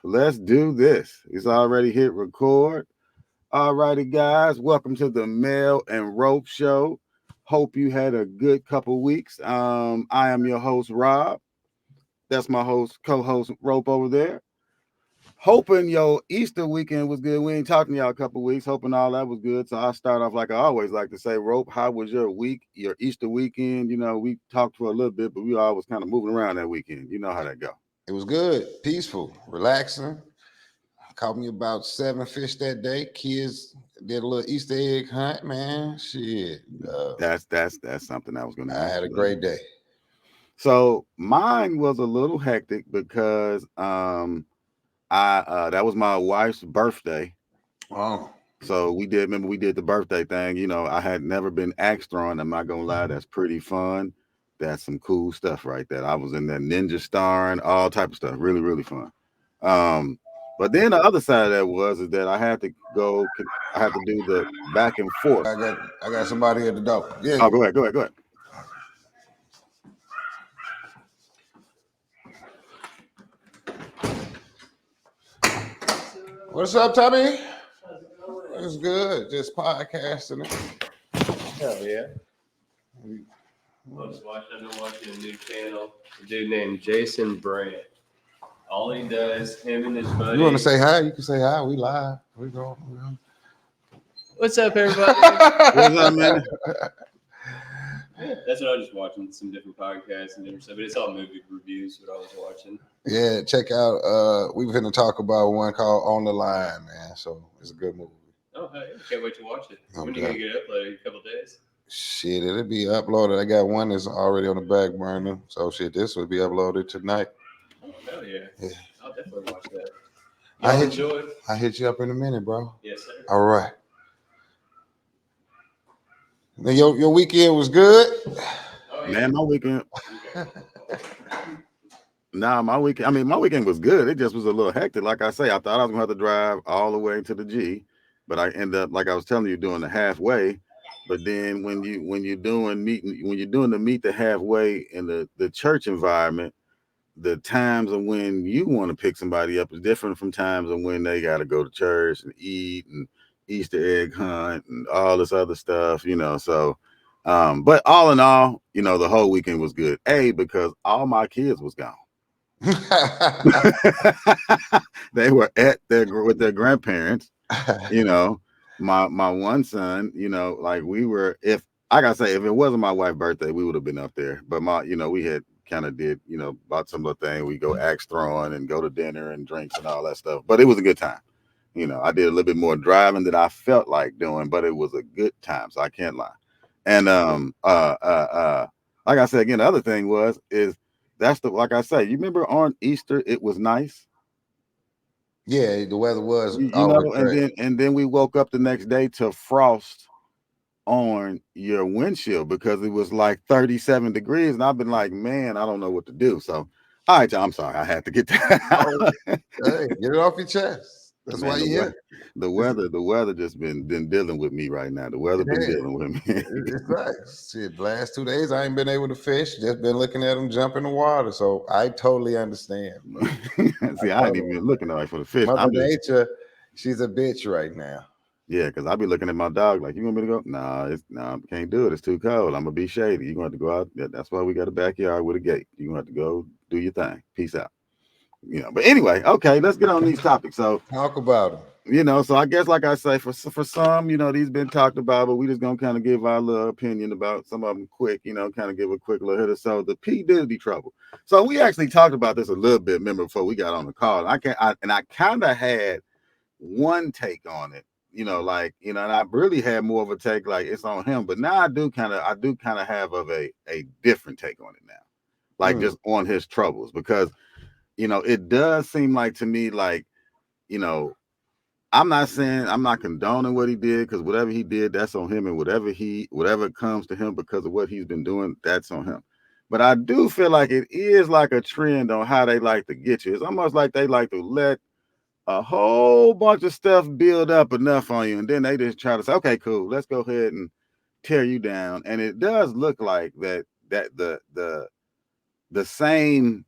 Let's do this. It's already hit record. All righty, guys. Welcome to the Mail and Rope Show. Hope you had a good couple weeks. I am your host, Rob. That's my co-host Rope over there. Hoping your Easter weekend was good. We ain't talking to y'all a couple weeks. Hoping all that was good. So I start off like I always like to say, Rope, how was your week, your Easter weekend? We talked for a little bit, but we always kind of moving around that weekend. You know how that go. It was good, peaceful, relaxing. Caught me about 7 fish that day. Kids did a little Easter egg hunt, man. Shit. That's something I was going to I ask had a you about. great day. So mine was a little hectic because I that was my wife's birthday. Oh. So we did the birthday thing. I had never been axe throwing. I'm not gonna lie, that's pretty fun. That's some cool stuff right there. I was in there ninja starring, all type of stuff. Really, really fun. Um, but then the other side of that is that I had to do the back and forth. I got somebody at the door. Yeah. Oh, go ahead. What's up, Tommy? It's good. Just podcasting it. Hell yeah. I've been watching a new channel. A dude named Jason Brandt. All he does, him and his buddy. You want to say hi? You can say hi. We live. We go. What's up, everybody? What's up, man? That's what I was just watching. Some different podcasts and different stuff, but it's all movie reviews. What I was watching. Yeah, check out. We were going to talk about one called On the Line, man. So it's a good movie. Oh, hey, can't wait to watch it. When are you gonna get it uploaded? A couple days. Shit, it'll be uploaded. I got one that's already on the back burner. So shit, this will be uploaded tonight. Oh, hell yeah. I'll definitely watch that. I hit you up in a minute, bro. Yes, sir. All right. Now, your weekend was good? Oh, yeah. Man, my weekend. My weekend was good. It just was a little hectic. Like I say, I thought I was gonna have to drive all the way to the G, but I end up, like I was telling you, doing the halfway. But then when you're doing the meet the halfway in the church environment, the times of when you want to pick somebody up is different from times of when they got to go to church and eat and Easter egg hunt and all this other stuff. So but all in all, the whole weekend was good. Because all my kids was gone. They were with their grandparents. My one son, like we were, if I gotta say, if it wasn't my wife's birthday, we would have been up there. But we had kind of did, bought some little thing. We go axe throwing and go to dinner and drinks and all that stuff. But it was a good time. I did a little bit more driving than I felt like doing, but it was a good time, so I can't lie. And like I said again, the other thing is that's like I say, you remember on Easter it was nice. Yeah, the weather was and then we woke up the next day to frost on your windshield because it was like 37 degrees, and I've been like, man, I don't know what to do. So, all right, I'm sorry, I had to get that. Hey, get it off your chest. That's why you're here. The weather just been dealing with me right now. The weather been dealing with me. It's right. Shit, the last 2 days I ain't been able to fish. Just been looking at them jump in the water. So I totally understand. See, I ain't even looking at for the fish. Mother Nature, she's a bitch right now. Yeah, because I be looking at my dog like, you want me to go? Nah, can't do it. It's too cold. I'm gonna be shady. You're gonna have to go out. That's why we got a backyard with a gate. You're gonna have to go do your thing. Peace out. But anyway, okay, let's get on these topics. So talk about them. So I guess like I say, for some, these been talked about, but we just gonna kind of give our little opinion about some of them quick, kind of give a quick little hitter. So the P. Diddy trouble. So we actually talked about this a little bit, remember, before we got on the call. I kind of had one take on it, and I really had more of a take like it's on him, but now I do kind of have of a different take on it now, like just on his troubles, because it does seem like to me like, I'm not saying I'm not condoning what he did, because whatever he did, that's on him, and whatever comes to him because of what he's been doing, that's on him. But I do feel like it is like a trend on how they like to get you. It's almost like they like to let a whole bunch of stuff build up enough on you, and then they just try to say, okay, cool, let's go ahead and tear you down. And it does look like that the same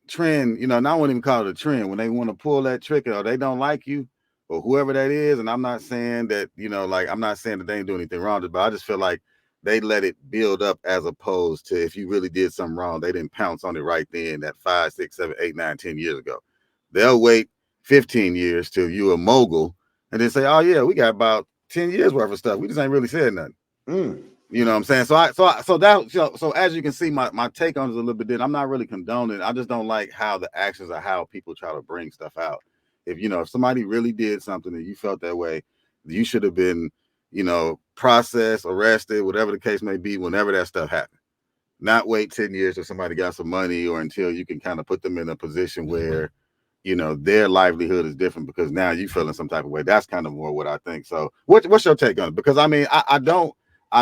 trend, you know, and I wouldn't even call it a trend when they want to pull that trick or they don't like you or whoever that is. And I'm not saying that, you know, like I'm not saying that they ain't doing anything wrong, but I just feel like they let it build up as opposed to if you really did something wrong, they didn't pounce on it right then that 5, 6, 7, 8, 9, 10 years ago. They'll wait 15 years till you a mogul and then say, oh yeah, we got about 10 years worth of stuff. We just ain't really said nothing. You know what I'm saying? So as you can see, my take on it is a little bit different. I'm not really condoning. I just don't like how the actions or how people try to bring stuff out. If you know, if somebody really did something and you felt that way, you should have been, you know, processed, arrested, whatever the case may be, whenever that stuff happened. Not wait 10 years till somebody got some money or until you can kind of put them in a position where, you know, their livelihood is different because now you feeling some type of way. That's kind of more what I think. So what's your take on it? Because I mean, I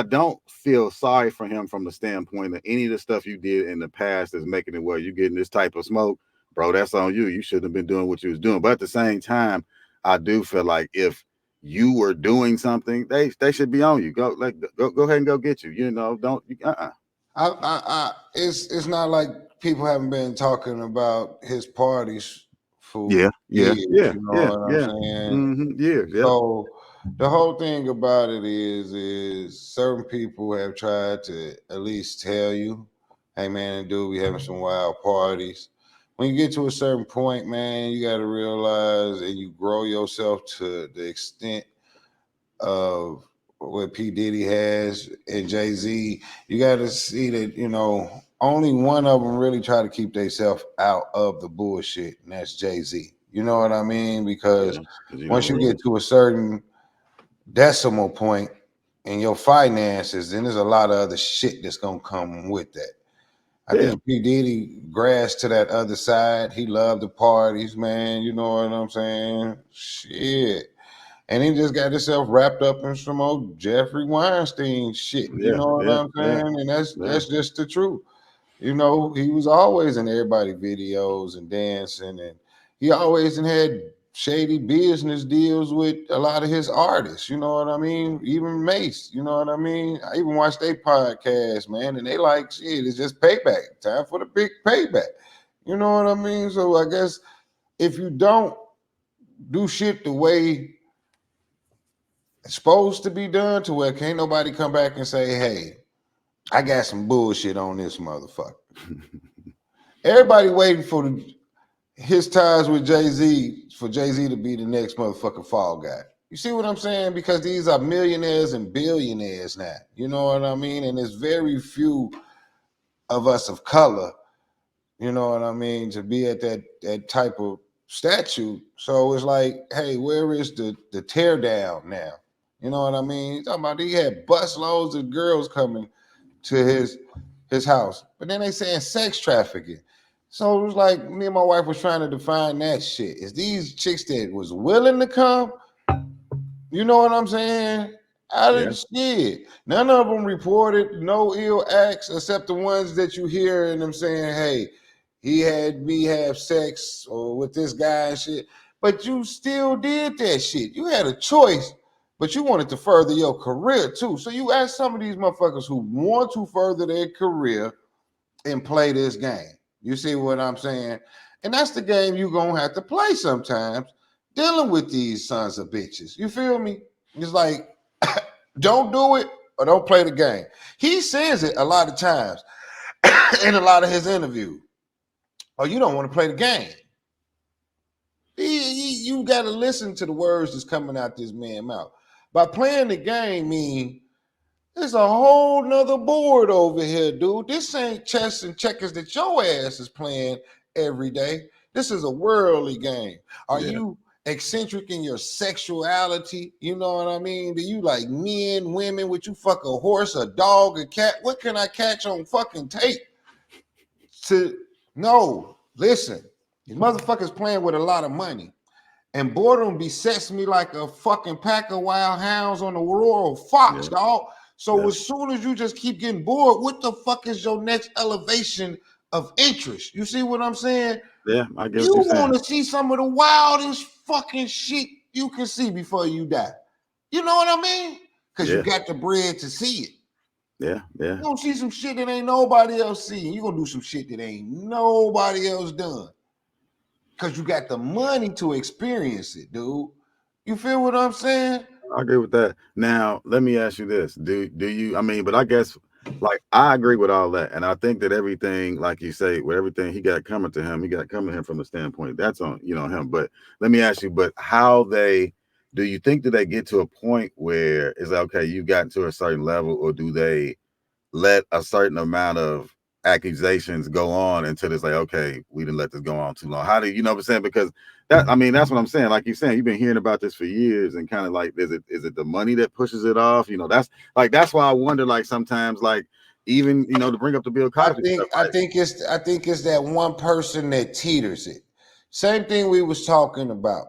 don't feel sorry for him from the standpoint of any of the stuff you did in the past is making it where you getting this type of smoke, bro. That's on you. You shouldn't have been doing what you was doing. But at the same time, I do feel like if you were doing something, they should be on you. Go ahead and go get you. You know, don't It's not like people haven't been talking about his parties for Yeah, years. yeah, You know yeah, what I'm yeah. saying? Mm-hmm. Yeah, yeah. So the whole thing about it is certain people have tried to at least tell you, hey man, dude, we having some wild parties. When you get to a certain point, man, you got to realize and you grow yourself to the extent of what P. Diddy has and Jay-Z. You got to see that, you know, only one of them really try to keep themselves out of the bullshit, and that's Jay-Z. You know what I mean? Because Yeah, you know, once you get to a certain decimal point in your finances, then there's a lot of other shit that's gonna come with that. I yeah, think P. Diddy grasped to that other side. He loved the parties, man. You know what I'm saying? Shit. And he just got himself wrapped up in some old Jeffrey Weinstein shit. You yeah, know what yeah, I'm yeah, saying? And that's yeah. just the truth. You know, he was always in everybody videos and dancing, and he always had shady business deals with a lot of his artists. You know what I mean? Even Mace. You know what I mean? I even watched their podcast, man, and they like shit. It's just payback time for the big payback. You know what I mean? So I guess if you don't do shit the way it's supposed to be done, to where can't nobody come back and say, "Hey, I got some bullshit on this motherfucker." Everybody waiting for his ties with Jay-Z for Jay-Z to be the next motherfucking fall guy. You see what I'm saying? Because these are millionaires and billionaires now. You know what I mean? And there's very few of us of color, you know what I mean, to be at that type of statue. So it's like, hey, where is the tear down now? You know what I mean? He's talking about he had busloads of girls coming to his house. But then they saying sex trafficking. So it was like me and my wife was trying to define that shit. Is these chicks that was willing to come? You know what I'm saying? I Yeah. didn't see it. None of them reported no ill acts except the ones that you hear and them saying, hey, he had me have sex or with this guy and shit. But you still did that shit. You had a choice, but you wanted to further your career too. So you ask some of these motherfuckers who want to further their career and play this game. You see what I'm saying? And that's the game you're going to have to play sometimes, dealing with these sons of bitches. You feel me? It's like, don't do it or don't play the game. He says it a lot of times in a lot of his interviews. Oh, you don't want to play the game. You got to listen to the words that's coming out this man's mouth. By playing the game mean there's a whole nother board over here, dude. This ain't chess and checkers that your ass is playing every day. This is a worldly game. Are Yeah. you eccentric in your sexuality? You know what I mean? Do you like men, women? Would you fuck a horse, a dog, a cat? What can I catch on fucking tape? No, listen. These motherfuckers playing with a lot of money. And boredom besets me like a fucking pack of wild hounds on the rural fox, Yeah. dog. So Yeah. as soon as you just keep getting bored, what the fuck is your next elevation of interest? You see what I'm saying? Yeah. I get You what you're want saying. to see some of the wildest fucking shit you can see before you die. You know what I mean? Because you Yeah. got the bread to see it. Yeah, yeah. You gonna see some shit that ain't nobody else seeing. You gonna do some shit that ain't nobody else done. Cause you got the money to experience it, dude. You feel what I'm saying? I agree with that. Now, let me ask you this: Do you? I mean, but I guess like I agree with all that, and I think that everything, like you say, with everything he got coming to him, he got coming to him from the standpoint that's on him. But let me ask you: but how they do you think that they get to a point where it's like, okay, you got to a certain level, or do they let a certain amount of accusations go on until it's like, okay, we didn't let this go on too long? How do you know what I'm saying? Because that, I mean, that's what I'm saying. Like you're saying, you've been hearing about this for years, and kind of like, is it the money that pushes it off? That's why I wonder, like sometimes, like even to bring up the Bill I Cosby think stuff, I right? think it's I think it's that one person that teeters it. Same thing we was talking about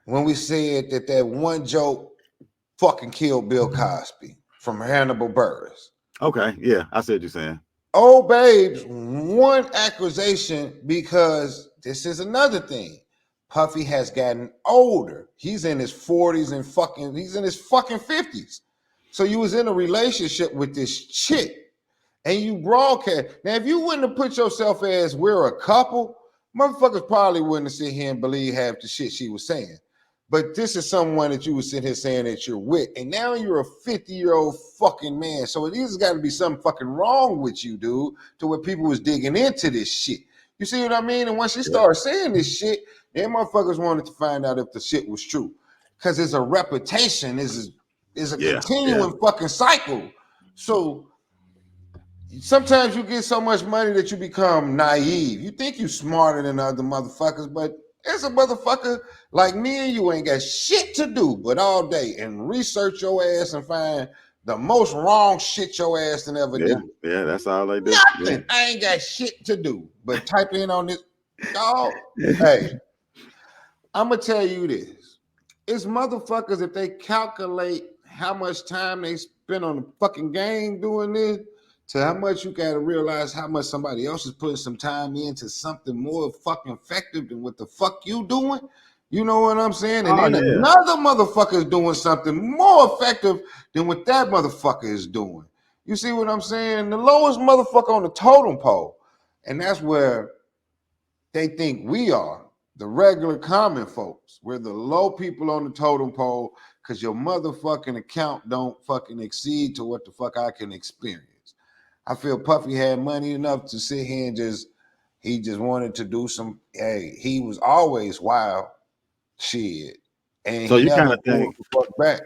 when we said that one joke fucking killed Bill Cosby from Hannibal Buress. Okay, yeah, I see what you're saying. Oh, babes, one accusation because this is another thing. Puffy has gotten older. He's in his 40s and he's in his fucking 50s. So you was in a relationship with this chick and you broadcast. Now, if you wouldn't have put yourself as we're a couple, motherfuckers probably wouldn't have sit here and believe half the shit she was saying. But this is someone that you was sitting here saying that you're with, and now you're a 50-year-old fucking man. So it has got to be something fucking wrong with you, dude, to where people was digging into this shit. You see what I mean? And once she Yeah, started saying this shit, then motherfuckers wanted to find out if the shit was true. Because it's a reputation, is a yeah, yeah, continuing fucking cycle. So sometimes you get so much money that you become naive. You think you smarter than other motherfuckers, but there's a motherfucker like me and you ain't got shit to do but all day and research your ass and find the most wrong shit your ass can ever yeah, do. yeah. That's all they do. Nothing. I ain't got shit to do but type in on this. Dog. Yeah. Hey, I'm gonna tell you this. It's motherfuckers if they calculate how much time they spend on the fucking game doing this to how much you gotta realize how much somebody else is putting some time into something more fucking effective than what the fuck you doing. You know what I'm saying? And Oh then yeah. another motherfucker is doing something more effective than what that motherfucker is doing. You see what I'm saying? The lowest motherfucker on the totem pole. And that's where they think we are the regular common folks. We're the low people on the totem pole because your motherfucking account don't fucking exceed to what the fuck I can experience. I feel Puffy had money enough to sit here and he just wanted to do some, hey, he was always wild shit. And So he you kind never of pulled think. the fuck back.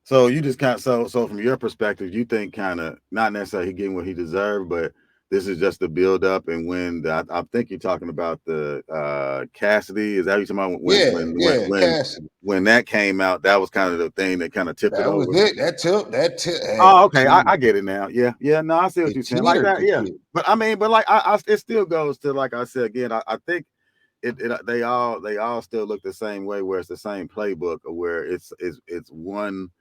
So you just kind of so from your perspective, you think kind of not necessarily he getting what he deserved, but this is just the build up. And when I think you're talking about the Cassidy, is that what you're talking about? Yeah, Cassidy. When that came out, that was kind of the thing that kind of tipped it That was over. it. That Oh, hey, okay, I get it now. Yeah, yeah. No, I see what it you're saying. Like teetered that, the yeah. shit. But I mean, but like it still goes to like I said again. I think they all still look the same way, where it's the same playbook, or where it's one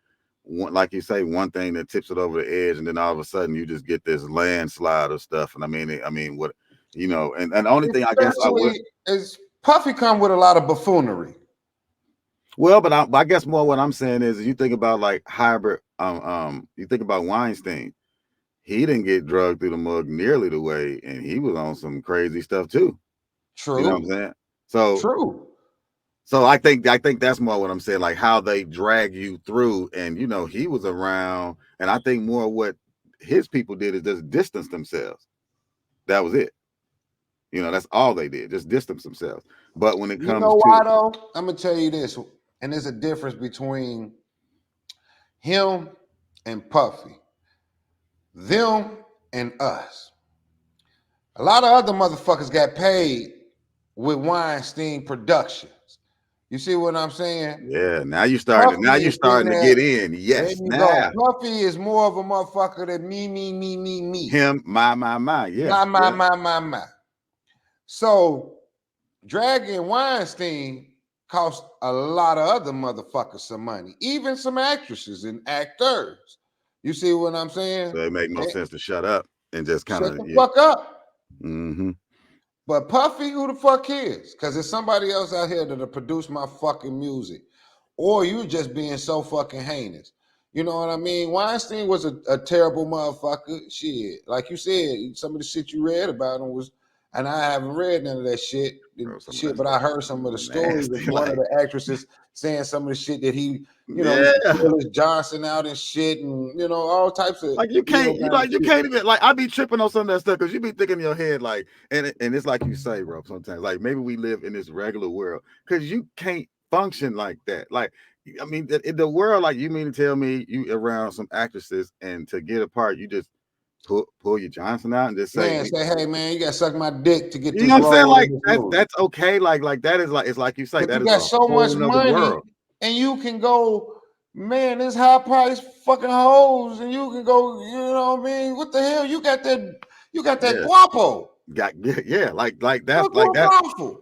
like you say, one thing that tips it over the edge, and then all of a sudden you just get this landslide of stuff. And I mean, what and the only thing I guess I would Especially as Puffy come with a lot of buffoonery. well, but I guess more what I'm saying is you think about like hybrid, you think about Weinstein. He didn't get drugged through the mug nearly the way, and he was on some crazy stuff too. You know what I'm True, saying? So true. I think that's more what I'm saying, like how they drag you through. And he was around, and I think more what his people did is just distance themselves. That was it. That's all they did, just distance themselves. But when it You comes know why to though? I'm gonna tell you this, and there's a difference between him and Puffy, them and us. A lot of other motherfuckers got paid with Weinstein Productions. You see what I'm saying? yeah, now Puffy you're is sitting starting to there. get in. There Yes, you go. now Puffy is more of a motherfucker than me. him, my, yeah, My, yeah. my. So dragging Weinstein cost a lot of other motherfuckers some money, even some actresses and actors. You see what I'm saying? So it make no Eh, sense to shut up and just kind Shut of the yeah. fuck up. Mm-hmm. But Puffy, who the fuck cares? Because there's somebody else out here that'll produce my fucking music. Or you just being so fucking heinous. You know what I mean? Weinstein was a terrible motherfucker. Shit, like you said, some of the shit you read about him was, and I haven't read none of that shit, Bro, some of that but I stuff heard some of the was stories of nasty. one of Like, the actresses saying some of the shit that he, yeah, pull his Johnson out and shit, and all types of like you can't, kind of you shit. can't even like. I be tripping on some of that stuff because you be thinking in your head like, and it's like you say, bro. Sometimes like maybe we live in this regular world because you can't function like that. Like, I mean, in the world, like you mean to tell me you around some actresses and to get apart, you just pull your Johnson out and just say, Man, say, hey man, you gotta suck my dick to get you this know what I'm saying? role Like in this movie. that's okay. Like that is like it's like you say But that you is got a so much whole nother money, world. and you can go, man, this high price fucking hoes, and you can go, you know what I mean? What the hell? You got that Yeah, guapo. yeah. Like that's Go to like a that. brothel.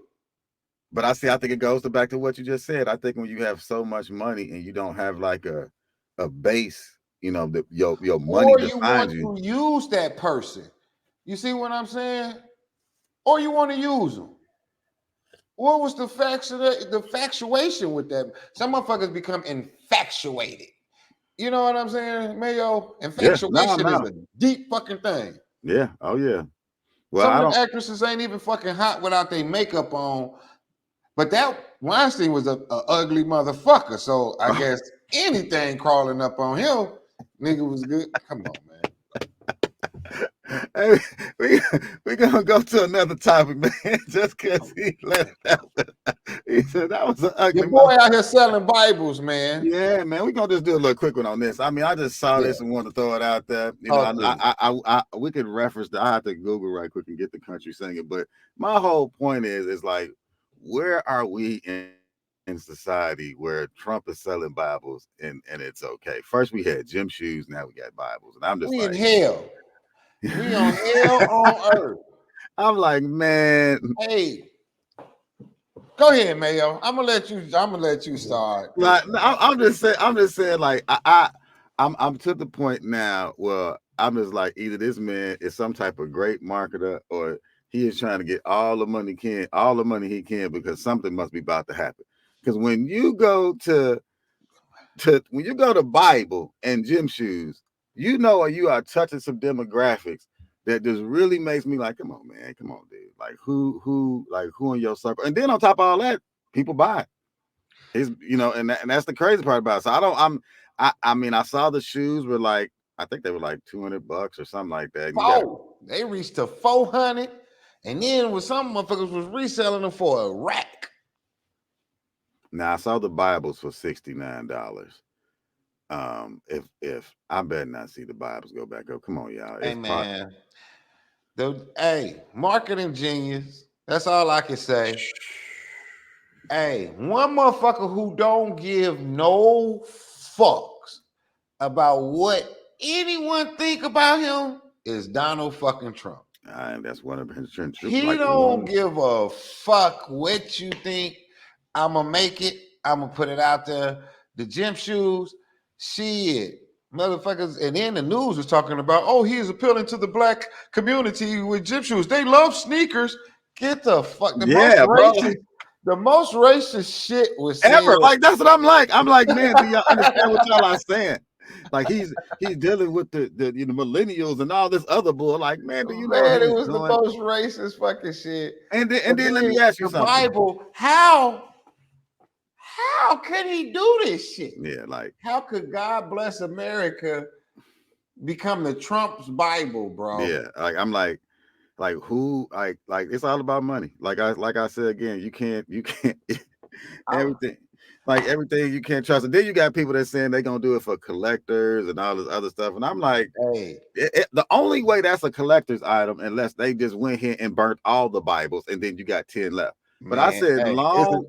But I see. I think it goes back to what you just said. I think when you have so much money and you don't have like a base, that your money Or you defines want you. to use that person. You see what I'm saying? Or you want to use them. What was the factuation with that? Some motherfuckers become infatuated. You know what I'm saying, Mayo? Yeah, no, Infatuation is no, a deep fucking thing. yeah, oh yeah. Well, Some I of them don't. actresses ain't even fucking hot without their makeup on. But that Weinstein was a ugly motherfucker. So I guess anything crawling up on him, nigga was good. Come on, man. Hey, we gonna go to another topic, man. Just because he left out, he said that was an Your ugly boy mother. out here selling Bibles, man. Yeah, man, we gonna just do a little quick one on this. I mean, I just saw Yeah. this and wanted to throw it out there. Talk to me. We could reference. I have to Google right quick and get the country singer. But my whole point is like, where are we in society where Trump is selling Bibles and it's okay? First we had gym shoes, now we got Bibles, and I'm just We in like, hell. We on hell on earth. I'm like, man, Hey, go ahead, Mayo. I'm gonna let you start this. like I'm just saying, like I'm to the point now where I'm just like either this man is some type of great marketer or he is trying to get all the money he can because something must be about to happen. Because when you go to Bible and gym shoes, you are touching some demographics that just really makes me like, come on, man, come on, dude. Like who in your circle? And then on top of all that, people buy it. And that's the crazy part about it. So I mean, I saw the shoes were like, I think they were like $200 or something like that. And you got They reached to 400, and then with some motherfuckers was reselling them for a rack. now I saw the Bibles for $69. If I better not see the Bibles go back up. Come on, y'all. Hey It's part. man, marketing genius. That's all I can say. Hey, one motherfucker who don't give no fucks about what anyone think about him is Donald fucking Trump. That's one of his He like don't one. give a fuck what you think. I'ma make it. I'ma put it out there. The gym shoes, shit. Motherfuckers, and then the news was talking about, oh, he is appealing to the black community with gym shoes. They love sneakers. Get the fuck. Yeah, bro. The most racist shit was said. Ever. Like that's what I'm like. I'm like, man, do y'all understand what y'all are saying? Like he's dealing with the millennials and all this other bull. Like, man, do you know what Man, it he's was the doing? most racist fucking shit. And But then let then me ask you the something. Bible, how could he do this shit? Yeah, like How could God bless America become the Trump's Bible, bro? yeah, like I'm like who like it's all about money. Like I said again, you can't everything everything you can't trust. And then you got people that saying they're gonna do it for collectors and all this other stuff. And I'm like, Hey, the only way that's a collector's item, unless they just went here and burnt all the Bibles and then you got 10 left. But I man, said hey, long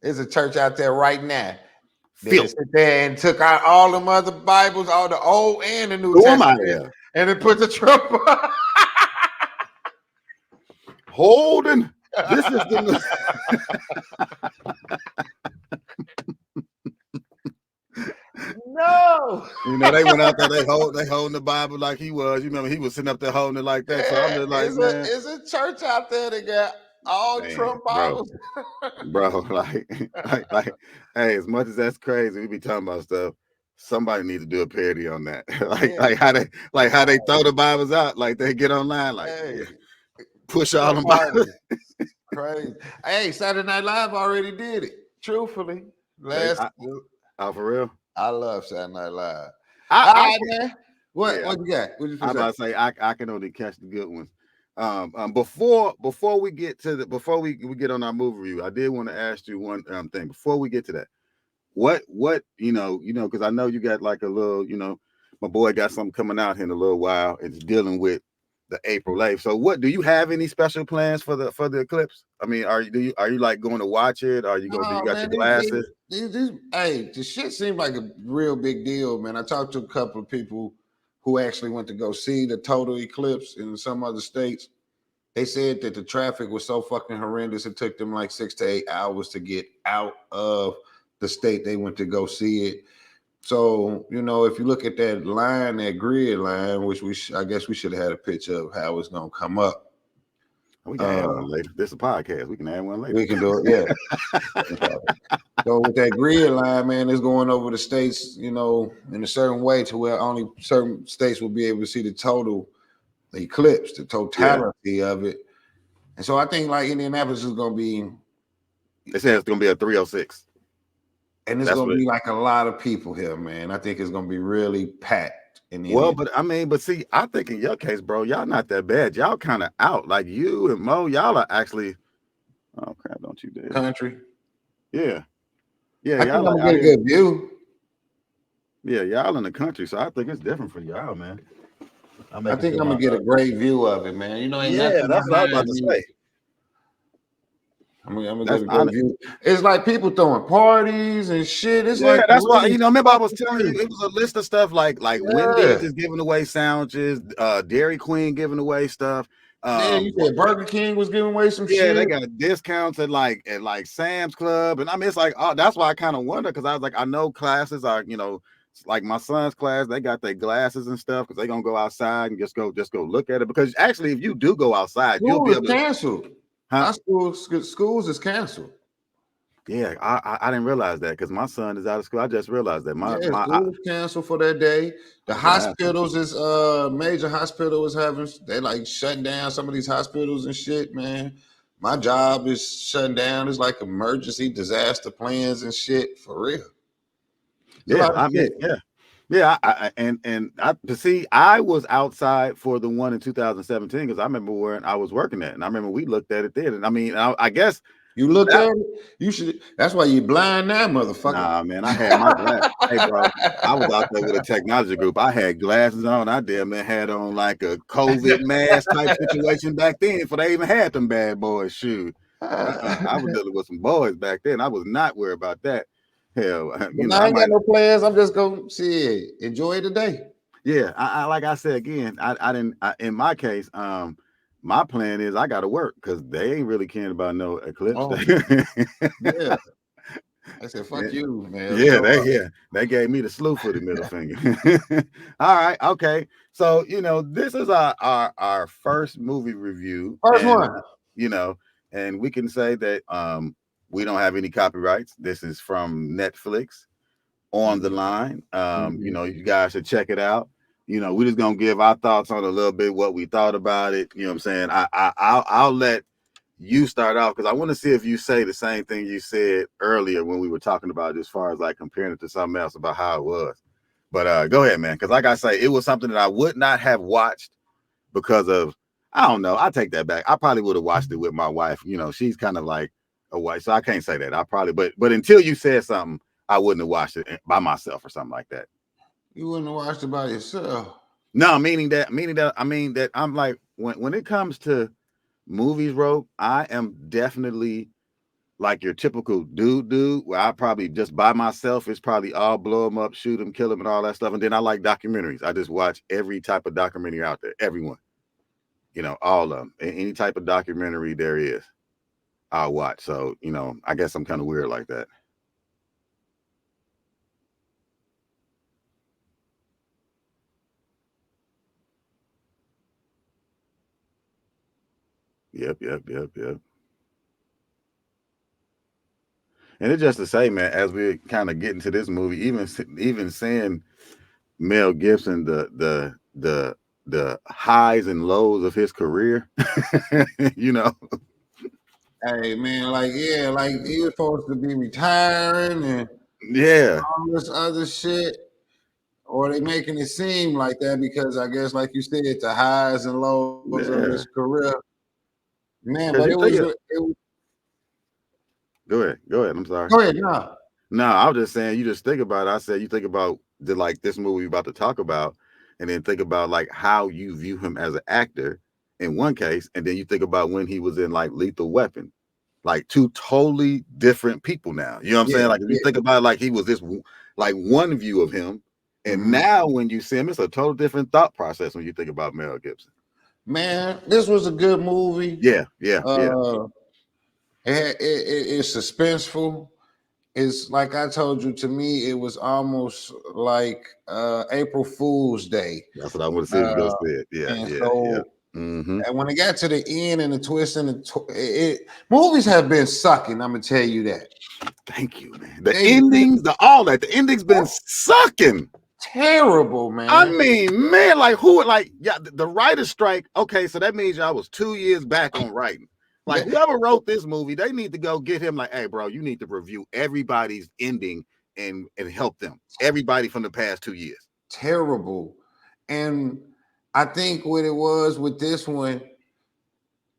there's a church out there right now that filth. just sit there and took out all them other Bibles, all the Old and the New Who am I Testament, there? and then put the Trump. Holding. This is the No. they went out there, they holding the Bible like he was. You remember he was sitting up there holding it like that. So I'm just like, man, It's a church out there that got all man, Trump bro, Bibles. like, hey, as much as that's crazy, we be talking about stuff. Somebody needs to do a parody on that. like Yeah. like how they throw the Bibles out. Like they get online, like Hey, push all them Bibles. Bible. Crazy. Hey, Saturday Night Live already did it. Truthfully. Last Oh, for real? I love Saturday Night Live. All I right, man. What Yeah. you got? What you I say? about to say I can only catch the good ones. Before we get to before we get on our movie review, I did want to ask you one thing before we get to that. What because I know you got like a little, my boy got something coming out here in a little while. It's dealing with the April 8th. So what do you have any special plans for the eclipse? I mean, are you like going to watch it? Are you going do you Oh got man, your glasses? hey, the shit seemed like a real big deal, man. I talked to a couple of people who actually went to go see the total eclipse in some other states. They said that the traffic was so fucking horrendous, it took them like 6 to 8 hours to get out of the state they went to go see it. So, if you look at that line, that grid line, which I guess we should have had a picture of how it's gonna come up. We can add one later. This is a podcast. We can add one later. We can do it, yeah. So with that grid line, man, it's going over the states, in a certain way to where only certain states will be able to see the total eclipse, the totality of it. And so I think like Indianapolis is going to be. They said it's going to be a 306. And it's going to be like a lot of people here, man. I think it's going to be really packed. Well, but see, I think in your case, bro, y'all not that bad. Y'all kind of out. Like you and Mo, y'all are actually. Oh crap! Don't you dare. Country. Yeah. I think I'm gonna get a good view. Yeah, y'all in the country, so I think it's different for y'all, man. I think I'm gonna get a great view of it, man. Ain't nothing that's what I was about to say. I'm gonna get a great view. It's like people throwing parties and shit. It's like that's why remember I was telling you it was a list of stuff like Wendy's is giving away sandwiches, Dairy Queen giving away stuff. You said Burger King was giving away some shit. Yeah, they got discounts at like Sam's Club, and I mean it's like that's why I kind of wonder because I was like I know classes are like my son's class they got their glasses and stuff because they're gonna go outside and just go look at it because actually if you do go outside you'll be able to canceled. Huh? Schools is canceled. Yeah, I didn't realize that because my son is out of school. I just realized that schools canceled for that day. The hospitals is major hospital is they like shutting down some of these hospitals and shit, man. My job is shutting down. It's like emergency disaster plans and shit for real. I was outside for the one in 2017 because I remember where I was working at, and I remember we looked at it then. And I mean, I guess you looked at it. You should. That's why you blind now, motherfucker. Nah, man, I had my glass. Hey, bro, I was out there with a technology group. I had glasses on. I damn man had on like a COVID mask type situation back then. Before they even had them bad boys. Shoot, I was dealing with some boys back then. I was not worried about that. Hell, I ain't got no plans. I'm just gonna enjoy the day. Yeah, I like I said again. I didn't. In my case, my plan is I got to work because they ain't really caring about no eclipse. Oh, yeah. I said, "Fuck you, man." Yeah, they gave me the slew for the middle finger. All right, okay. So this is our first movie review. First one. And we can say that we don't have any copyrights. This is from Netflix on the line. You guys should check it out. We're just gonna give our thoughts on a little bit what we thought about it. You know what I'm saying? I'll let you start off because I want to see if you say the same thing you said earlier when we were talking about it as far as like comparing it to something else about how it was. But go ahead, man. Because like I say, it was something that I would not have watched because of I don't know. I take that back. I probably would have watched it with my wife. She's kind of like a wife, so I can't say that. I probably, but until you said something, I wouldn't have watched it by myself or something like that. You wouldn't have watched it by yourself. No, meaning that I mean that I'm like when it comes to movies, bro, I am definitely like your typical dude where I probably just by myself it's probably all blow them up, shoot them, kill them, and all that stuff. And then I like documentaries. I just watch every type of documentary out there, everyone, all of them, any type of documentary there is, I'll watch. So I guess I'm kind of weird like that. Yep. And it's just to say, man, as we kind of get into this movie, even seeing Mel Gibson, the highs and lows of his career, you know, Hey man, like yeah, like he was supposed to be retiring and yeah, all this other shit. Or they making it seem like that because I guess, like you said, the highs and lows of his yeah. career, man. But Because you think it was go ahead. I'm sorry. go ahead, nah. No, I was just saying, you just think about it. I said you think about the like this movie we're about to talk about, and then think about like how you view him as an actor in one case, and then you think about when he was in like Lethal Weapon, like two totally different people now. You know what I'm Yeah, saying? Like if you yeah. think about it, like he was like one view of him, and Hmm. now when you see him, it's a total different thought process when you think about Mel Gibson. Man, this was a good movie. Yeah, yeah, yeah. Uh, it's suspenseful. It's like I told you. To me, it was almost like April Fool's Day. That's what I want to see if you gonna Uh, say it. Yeah, and yeah, yeah. so Mm-hmm. and when it got to the end and the twist and movies have been sucking. I'm gonna tell you that Thank you, man. The they've been endings, the endings been sucking. terrible, I man. mean, man, like who, like, yeah, the writer's strike. Okay, so that means y'all was 2 years back on writing. Like, That- whoever wrote this movie, they need to go get him. Like, hey, bro, you need to review everybody's ending and help them. Everybody from the past 2 years. Terrible, and I think what it was with this one,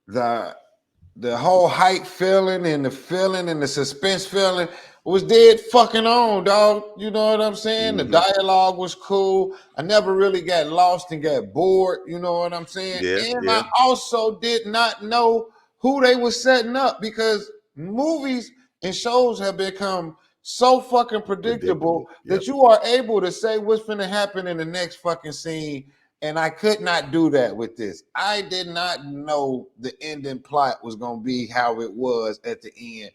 the the whole hype feeling and the suspense feeling was dead fucking on, dog. You know what I'm saying? The Mm-hmm. dialogue was cool. I never really got lost and got bored. You know what I'm saying? Yeah, And yeah. I also did not know who they were setting up because movies and shows have become so fucking Predictable. predictable Yep. that you are able to say what's going to happen in the next fucking scene, and I could not do that with this. I did not know the ending plot was gonna be how it was at the end.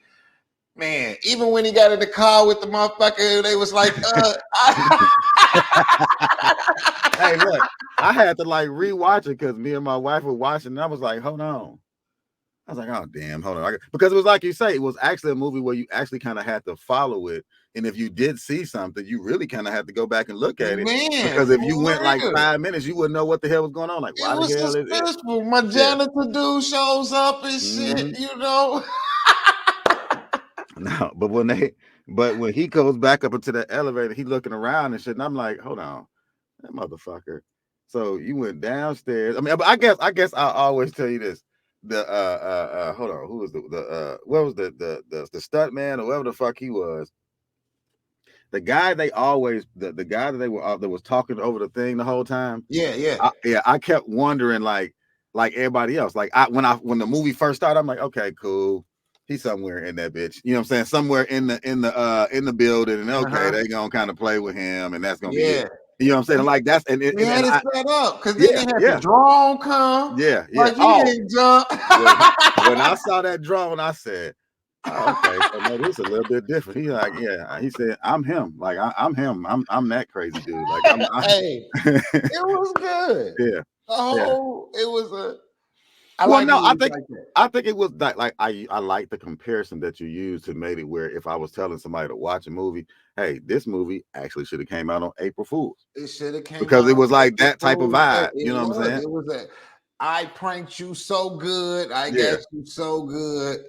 Man, even when he got in the car with the motherfucker, they was like, Hey, look, I had to like rewatch it because me and my wife were watching, and I was like, hold on. I was like, oh damn, hold on. Because it was like you say, it was actually a movie where you actually kind of had to follow it. And if you did see something, you really kind of had to go back and look at it. man, Because if you for went like real. 5 minutes, you wouldn't know what the hell was going on. Like, It why the was hell is it? suspenseful. My Yeah. janitor dude shows up and shit, Mm-hmm. you know. No, but when he goes back up into the elevator, he looking around and shit. And I'm like, hold on, that motherfucker. So you went downstairs. I mean, but I guess I'll always tell you this. Hold on, who was the what was the stunt man or whatever the fuck he was, the guy they always the guy that they were that was talking over the thing the whole time. Yeah, yeah. I kept wondering like everybody else. Like when the movie first started, I'm like, okay, cool. He's somewhere in that bitch. You know what I'm saying? Somewhere in the building, and okay, Uh-huh. they gonna kind of play with him, and that's gonna be it. Yeah. You know what I'm saying? Like that's We had and it I set up because then they yeah, had the yeah, drone come. yeah. Like he Oh, didn't jump. when I saw that drone, I said, oh, okay, so maybe it's a little bit different. He like, yeah. He said, I'm him. Like I'm him. I'm that crazy dude. Like Hey, it was good. yeah, The yeah. whole it was a. I Well, like no, movies like that. I think it was like I like the comparison that you used to made it where if I was telling somebody to watch a movie, hey, this movie actually should have came out on April Fools It should have came because out it on was like April that type of Fool's Day. vibe. You It know what I'm was. saying? It was a. I pranked you so good. I Yeah. got you so good.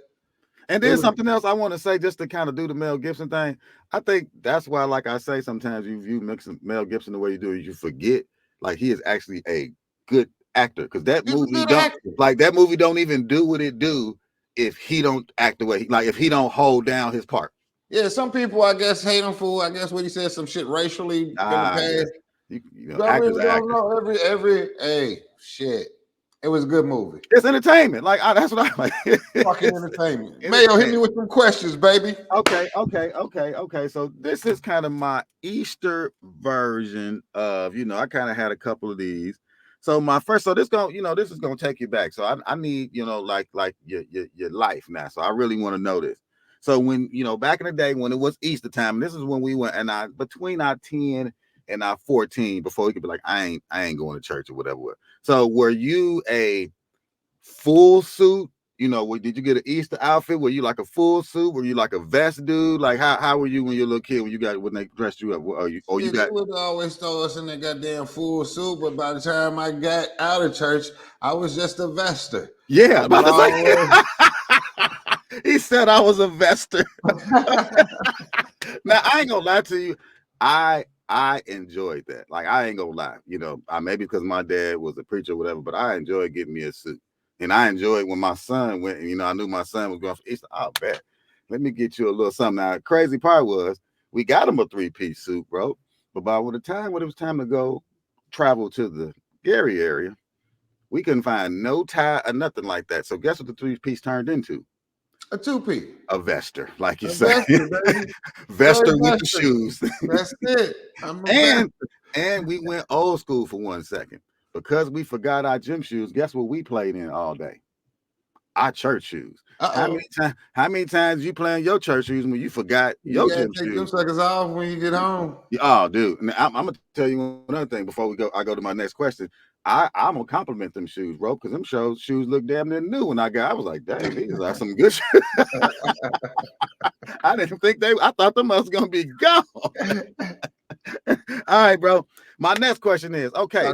And It then was. something else I want to say just to kind of do the Mel Gibson thing. I think that's why, like I say, sometimes you view Mel Gibson the way you do, you forget like he is actually a good actor because He's a good actor. that movie don't even do what it do if he don't act the way if he don't hold down his part. Yeah, some people I guess hate him for I guess what he said some shit racially in the Yeah, past. you know, Y'all actors really are don't actors. know every hey shit. It was a good movie. It's entertainment. Like that's what I like. Fucking It's entertainment. Mayo, hit me entertainment. with some questions, baby. Okay. So this is kind of my Easter version of, I kind of had a couple of these. So my first, so this is gonna take you back. So I need, like your life now. So I really want to know this. So when, back in the day when it was Easter time, and this is when we went and between our 10 and our 14, before we could be like, I ain't going to church or whatever. So were you a full suit, you know, did you get an Easter outfit? Were you like a full suit? Were you like a vest dude? Like how were you when you were a little kid when they dressed you up? Or you Shit, they got would always throw us in that goddamn full suit, but by the time I got out of church, I was just a vester. yeah, I was about to say. He said I was a vester. Now I ain't gonna lie to you. I enjoyed that. Like I ain't gonna lie. You know, maybe because my dad was a preacher or whatever, but I enjoyed getting me a suit. And I enjoyed when my son went, and you know, I knew my son was going for Easter. I'll bet. Let me get you a little something. Now, crazy part was we got him a 3-piece suit, bro. But by the time when it was time to go travel to the Gary area, we couldn't find no tie or nothing like that. So guess what the 3-piece turned into? a 2-piece. A vester, like you A say. vester, baby. Vester Straight with the vester. shoes. That's it. I'm a and vester. and we went old school for 1 second. Because we forgot our gym shoes, guess what we played in all day? Our church shoes. Uh-oh. How many times you playing your church shoes when you forgot You your gotta gym take them shoes? suckers off when you get home. Oh, dude. Now, I'm gonna tell you another thing before I go to my next question. I'm gonna compliment them shoes, bro, because them shoes look damn near new when I was like, dang, these are some good shoes. I didn't think I thought them was gonna be gone. All right, bro. My next question is, okay,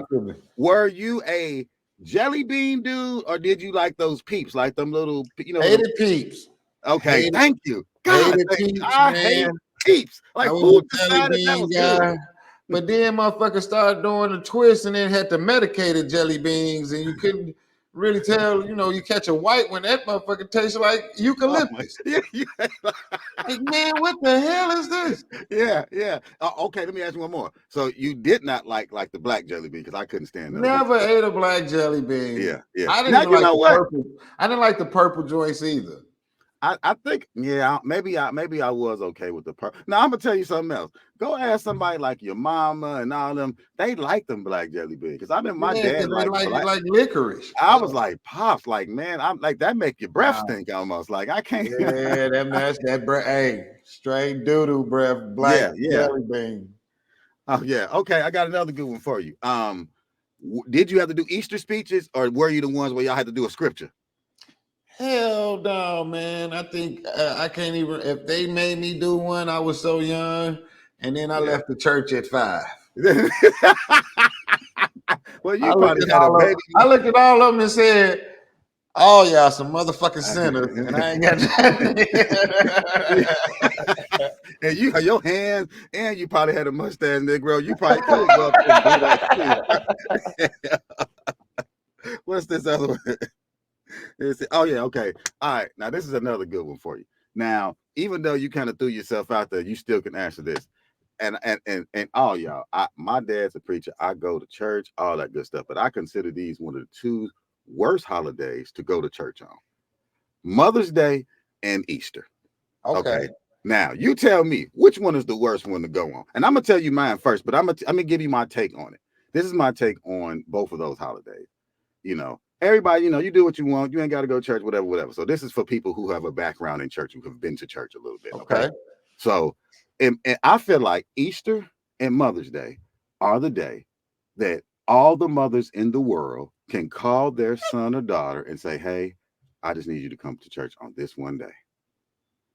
were you a jelly bean dude or did you like those peeps, like them little, you know? Hated peeps. Okay, thank you. God, Hated peeps, I hate man. peeps. Like I was who a jelly decided that bean was guy. good? But then motherfuckers started doing the twist and then had the medicated jelly beans, and you couldn't really tell, you catch a white one, that motherfucker tastes like Oh my, eucalyptus. Like, man, what the hell is this? yeah. Okay, let me ask you one more. So you did not like the black jelly bean because I couldn't stand those. Never ate a black jelly bean. Yeah. I didn't Now even you like know the what? purple. I didn't like the purple joints either. I think maybe I was okay with the purple. Now I'm gonna tell you something else. Go ask somebody like your mama and all them. They like them black jelly beans because I mean my Yeah, dad because they liked like it black. like licorice. I was like, pops, like man, I'm like that make your breath Wow. stink almost. Like I can't. Yeah, that breath. Hey, straight doo-doo breath, black Yeah. jelly bean. Oh yeah. Okay, I got another good one for you. Did you have to do Easter speeches or were you the ones where y'all had to do a scripture? Hell no, man. I think I can't even. If they made me do one, I was so young, and then I left the church at 5. Well, you probably had a baby. I looked at all of them and said, "Oh y'all some motherfucking sinners," and I ain't got that. And your hands, and you probably had a mustache, Negro. You probably could go up and do that too. What's this other one? Oh yeah, okay. All right. Now this is another good one for you. Now, even though you kind of threw yourself out there, you still can answer this. And all y'all, my dad's a preacher. I go to church, all that good stuff. But I consider these one of the 2 worst holidays to go to church on: Mother's Day and Easter. Okay. Now you tell me which one is the worst one to go on, and I'm gonna tell you mine first. But I'm gonna give you my take on it. This is my take on both of those holidays. Everybody, you do what you want. You ain't got to go to church, whatever. So this is for people who have a background in church, who have been to church a little bit. Okay. So, and I feel like Easter and Mother's Day are the day that all the mothers in the world can call their son or daughter and say, hey, I just need you to come to church on this one day.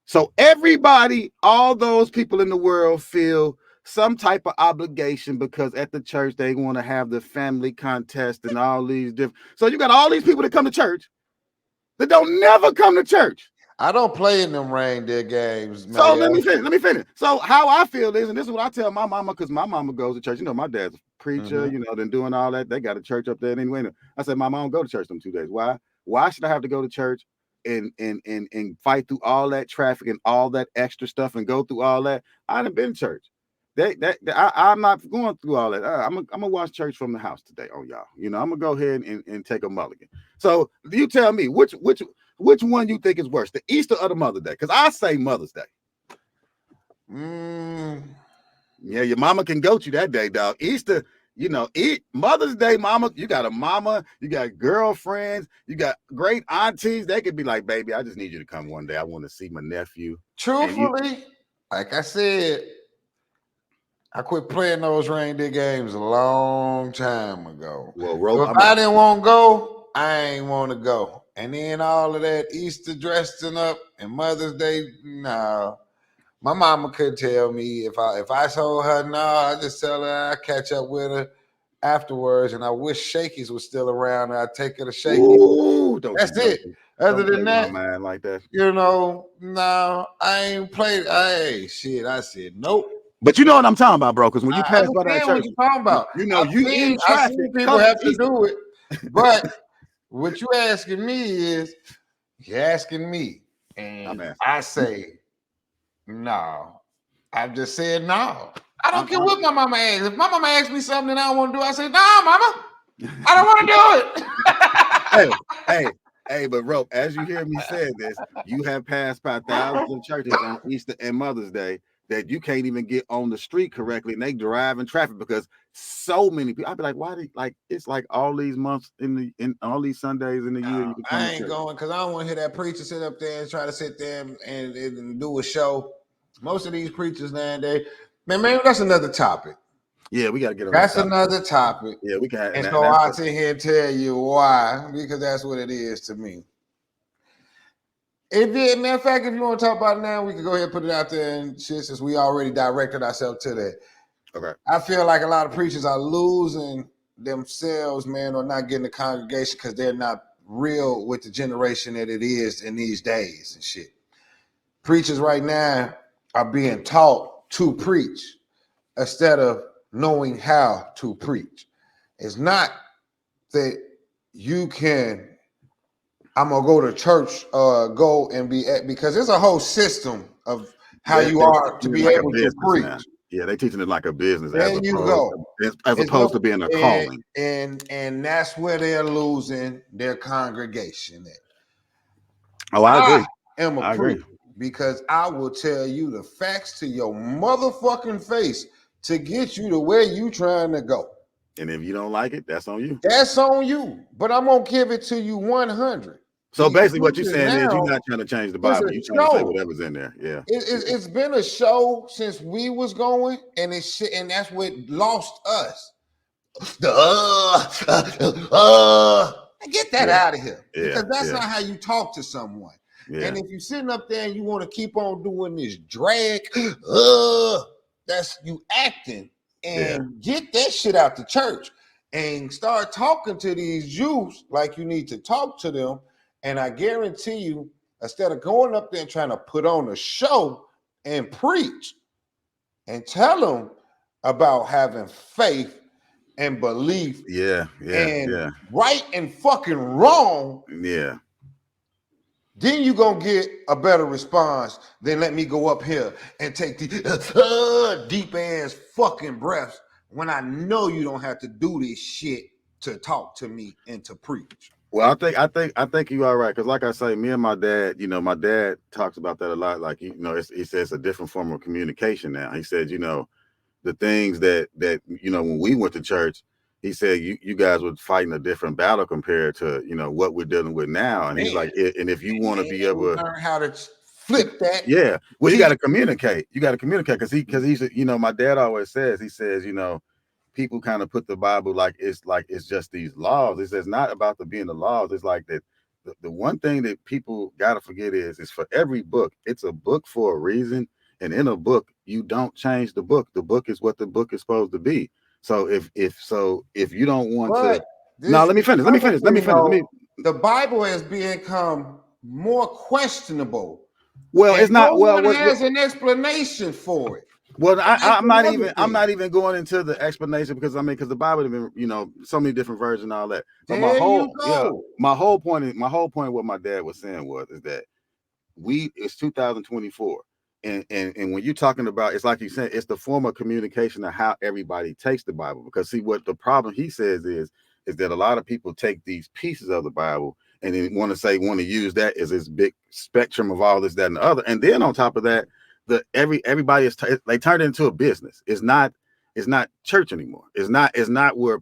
So everybody, all those people in the world feel some type of obligation because at the church they want to have the family contest and all these different. So you got all these people that come to church that don't never come to church. I don't play in them reindeer games, man. So let me finish. So how I feel is, and this is what I tell my mama, because my mama goes to church. My dad's a preacher, then doing all that. They got a church up there anyway. I said, Mama, I don't go to church them 2 days. Why? Why should I have to go to church and fight through all that traffic and all that extra stuff and go through all that? I done been to church. I'm not going through all that. I'm gonna watch church from the house today on y'all. I'm gonna go ahead and take a mulligan. So you tell me which one you think is worse, the Easter or the Mother's Day? Because I say Mother's Day. Yeah, your mama can goat you that day, dog. Easter, Mother's Day, mama, you got a mama, you got girlfriends, you got great aunties. They could be like, baby, I just need you to come one day. I want to see my nephew. Truthfully, like I said, I quit playing those reindeer games a long time ago. Well, Rope, so if I didn't want to go, I ain't want to go. And then all of that Easter dressing up and Mother's Day, no. My mama could tell me if I told her no, I just tell her I catch up with her afterwards, and I wish Shakey's was still around. I'd take her to Shakey's. Ooh, That's it. Other Don't play than with that, my mind like that. no, I ain't played. Hey, shit, I said nope. But you know what I'm talking about, bro? Because when you I pass by that understand church, what you're talking about. you know you in I traffic. seen people have to do it, but what you asking me is you're asking me, and I say no. I've just said no. I don't care what my mama asks. If my mama asks me something that I don't want to do, I say, nah, mama, I don't want to do it. Hey, but Rope, as you hear me say this, you have passed by thousands of churches on Easter and Mother's Day that you can't even get on the street correctly, and they drive in traffic because so many people. I'd be like, why? It's like all these months in all these Sundays in the year. You can come I to ain't church. going because I don't want to hear that preacher sit up there and try to sit there and do a show. Most of these preachers nowadays, man, that's another topic. Yeah, we gotta get on. That's another topic. Yeah, we can. And so I sit here and tell you why, because that's what it is to me. Matter of fact, if you want to talk about it now, we can go ahead and put it out there and shit, since we already directed ourselves to that. Okay. I feel like a lot of preachers are losing themselves, man, or not getting the congregation because they're not real with the generation that it is in these days and shit. Preachers right now are being taught to preach instead of knowing how to preach. It's not that you can, I'm gonna go to church, go and be at, because there's a whole system of how you are to be able to preach. Now. Yeah, they teaching it like a business. There you go. As opposed to being a calling. And that's where they're losing their congregation at. Oh, I agree. I am a preacher because I will tell you the facts to your motherfucking face to get you to where you trying to go. And if you don't like it, that's on you. That's on you. But I'm gonna give it to you 100. So basically, what you're saying is you're not trying to change the Bible. You're trying to say whatever's in there. Yeah. It's been a show since we was going, and that's what lost us. Get that out of here. Because that's not how you talk to someone. Yeah. And if you're sitting up there and you want to keep on doing this drag, that's you acting. And get that shit out the church and start talking to these Jews like you need to talk to them. And I guarantee you, instead of going up there and trying to put on a show and preach and tell them about having faith and belief, right and fucking wrong, then you gonna get a better response than let me go up here and take the deep ass fucking breaths when I know you don't have to do this shit to talk to me and to preach. Well, I think you are right, because like I say, me and my dad, my dad talks about that a lot. Like he says it's a different form of communication now. He said, the things that when we went to church, he said you guys were fighting a different battle compared to what we're dealing with now. And he's like, and if you want to be able to learn how to flip that, well, you got to communicate. You got to communicate because he's my dad always says, he says, people kind of put the Bible like it's just these laws. He says not about being the laws. It's like that. The one thing that people got to forget is for every book, it's a book for a reason. And in a book, you don't change the book. The book is what the book is supposed to be. So if you don't want to, no, let me finish. The Bible has become more questionable. Well, it's not. No one has an explanation for it. Well, I'm not even going into the explanation because the Bible has been, so many different versions and all that. But my whole point what my dad was saying is that it's 2024. And when you're talking about, it's like you said, it's the form of communication of how everybody takes the Bible. Because see, what the problem he says is that a lot of people take these pieces of the Bible and then want to use that as this big spectrum of all this, that, and the other. And then on top of that, everybody they turned it into a business. It's not church anymore. It's not where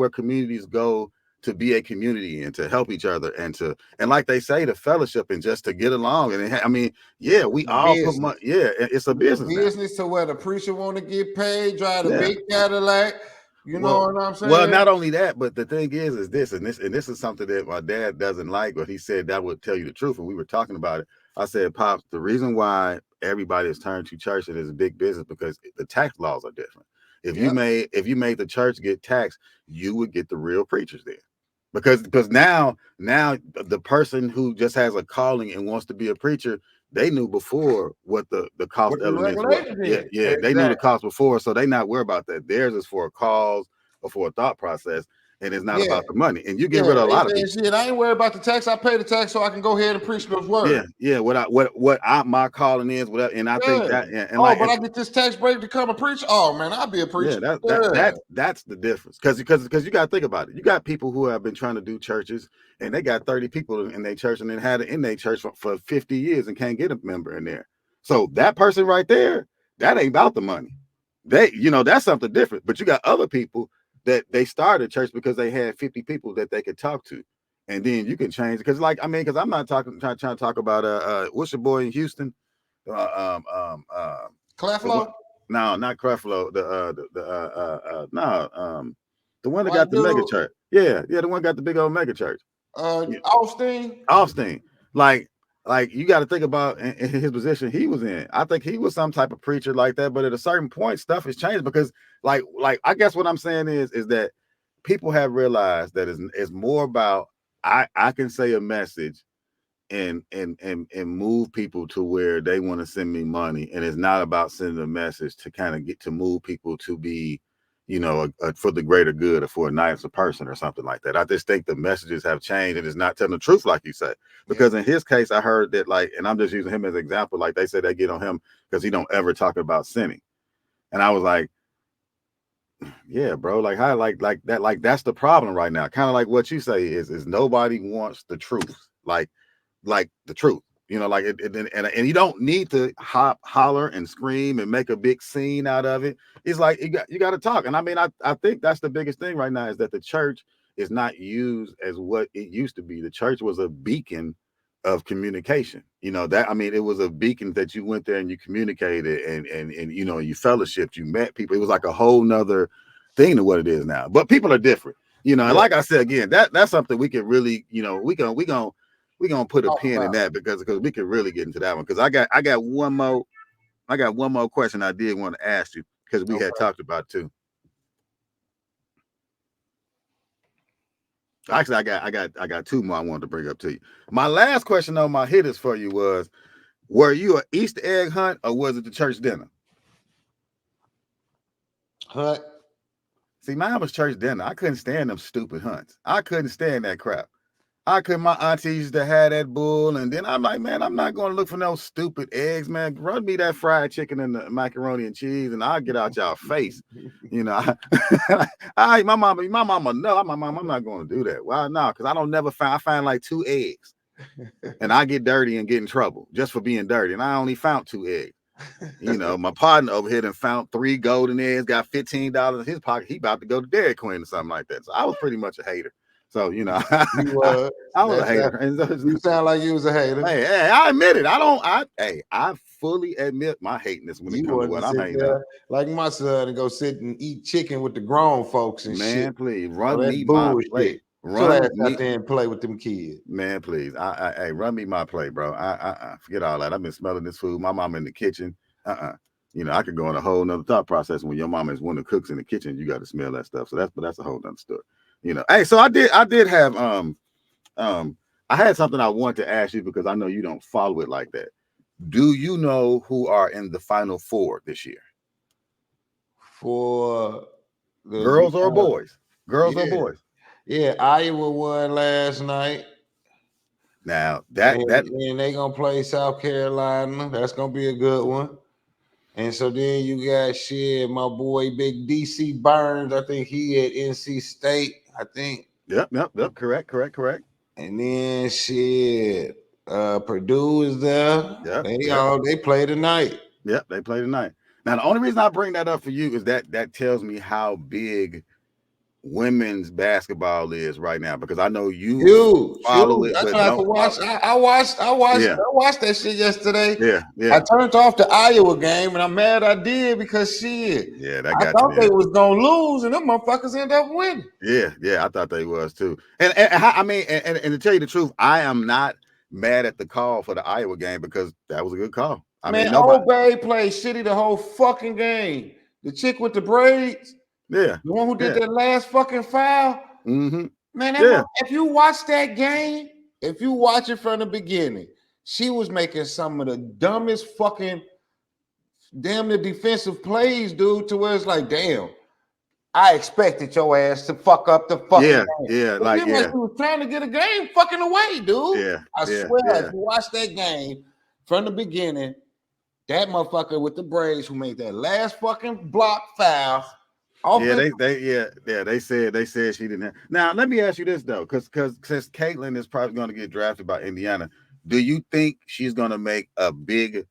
communities go to be a community and to help each other and like they say, to fellowship and just to get along. And we all put money. Yeah, it's a business. Business to where the preacher want to get paid, drive a big Cadillac, You know what I'm Well, saying? not only that, but the thing is this is something that my dad doesn't like, but he said that would tell you the truth. And we were talking about it. I said, Pops, the reason why everybody is turned to church and is a big business because the tax laws are different. Yep. If you made the church get taxed, you would get the real preachers there. Because now the person who just has a calling and wants to be a preacher, they knew before what the cost What the elements were. regulations Yeah, is. yeah, they knew the Exactly. cost before, so they not worried about that. Theirs is for a cause or for a thought process, and it's not Yeah. about the money. And you get Yeah. rid of a They lot of saying people. shit. I ain't worried about the tax. I pay the tax so I can go ahead and preach those words. Yeah. What my calling is, whatever, and I think Yeah. that and Oh, like but and I get this tax break to come and preach. Oh man, I'll be a yeah, preacher. Yeah. that's the difference. Because you got to think about it. You got people who have been trying to do churches, and they got 30 people in their church, and then had it in their church for 50 years and can't get a member in there. So that person right there, that ain't about the money. That's something different. But you got other people that they started church because they had 50 people that they could talk to, and then you can change it. Because I'm not trying to talk about what's your boy in Houston, uh um um uh the one. Claflo, No, not Creflo. The one that white got the mega dude, church. Yeah, the one got the big old mega church. Yeah. Austin. Austin. Like, you got to think about in his position he was in. I think he was some type of preacher like that. But at a certain point, stuff has changed because, I guess what I'm saying is that people have realized that it's more about I can say a message and move people to where they want to send me money, and it's not about sending a message to kind of get to move people to be for the greater good or for a nicer person or something like that. I just think the messages have changed and it's not telling the truth like you say, Yeah. because in his case I heard that, and I'm just using him as an example, like they said they get on him because he don't ever talk about sinning, and I was like, yeah, bro, like how like that, like that's the problem right now, kind of like what you say is nobody wants the truth, like the truth. And you don't need to holler and scream and make a big scene out of it. It's like you got to talk. And I mean, I think that's the biggest thing right now is that the church is not used as what it used to be. The church was a beacon of communication. That, I mean, it was a beacon that you went there and you communicated and you fellowshipped, you met people. It was like a whole nother thing to what it is now. But people are different. And Yeah. like I said again, that's something we can really, we're gonna put a Talk pin in about that because we can really get into that one. Because I got one more question I did want to ask you because it. we had Okay. talked about too. Actually, I got two more I wanted to bring up to you. My last question on my hitters for you was: were you an Easter egg hunt or was it the church dinner? Hunt. See, mine was church dinner. I couldn't stand them stupid hunts. I couldn't stand that crap. I could. My auntie used to have that bull, and then I'm like, man, I'm not going to look for no stupid eggs, man. Run me that fried chicken and the macaroni and cheese, and I'll get out y'all face. My mama, no, my mom, I'm not going to do that. Why not? Because I don't never find. I find like 2 eggs, and I get dirty and get in trouble just for being dirty, and I only found 2 eggs. My partner over here done found 3 golden eggs, got $15 in his pocket. He about to go to Dairy Queen or something like that. So I was pretty much a hater. So You was. I was a That's hater. And you sound like you was a hater. hey, I admit it. I fully admit my hatiness when it You comes to wanted to what I'm sit hating on. there like my son and go sit and eat chicken with the grown folks and shit. Man, please So run that's me my bullshit. plate. Get your Run ass out me, there and play with them kids. man, please. Hey, run me my plate, bro. Forget all that. I've been smelling this food. My mom in the kitchen. I could go on a whole nother thought process. When your mama is one of the cooks in the kitchen, you got to smell that stuff. So that's a whole nother story. Hey, so I did have I had something I wanted to ask you because I know you don't follow it like that. Do you know who are in the final 4 this year? For the Girls or boys? Girls or yeah. boys? Yeah, Iowa won last night. Now And they gonna play South Carolina. That's gonna be a good one. And so then you got shit, my boy Big DC Burns. I think he at NC State. I think. Yep. Correct. And then shit, Purdue is there. Yep. They play tonight. Yep, they play tonight. Now, the only reason I bring that up for you is that tells me how big women's basketball is right now? Because I know you follow Huge. it, That's but what I don't can watch. follow. I Yeah, watched that shit yesterday. yeah, I yeah, turned off the Iowa game, and I'm mad I did because shit. yeah. That I got to thought be they it. was gonna lose, and them motherfuckers end up winning. Yeah, yeah. I thought they was too. And I mean, and to tell you the truth, I am not mad at the call for the Iowa game because that was a good call. I Man, mean, nobody. Old Bay played shitty the whole fucking game. The chick with the braids, Yeah, the one who did yeah. that last fucking foul, Mm-hmm. man, Yeah, if you watch that game, if you watch it from the beginning, she was making some of the dumbest fucking damn the defensive plays, dude, to where it's like, damn, I expected your ass to fuck up the fucking yeah, game. yeah. It Like, seemed like yeah, you was trying to get a game fucking away, dude. yeah, I yeah, swear, if yeah. you watch that game from the beginning, that motherfucker with the braids who made that last fucking block foul, Yeah, offensive. yeah. They said she didn't have. Now, let me ask you this though, because since Caitlyn is probably going to get drafted by Indiana, do you think she's going to make a big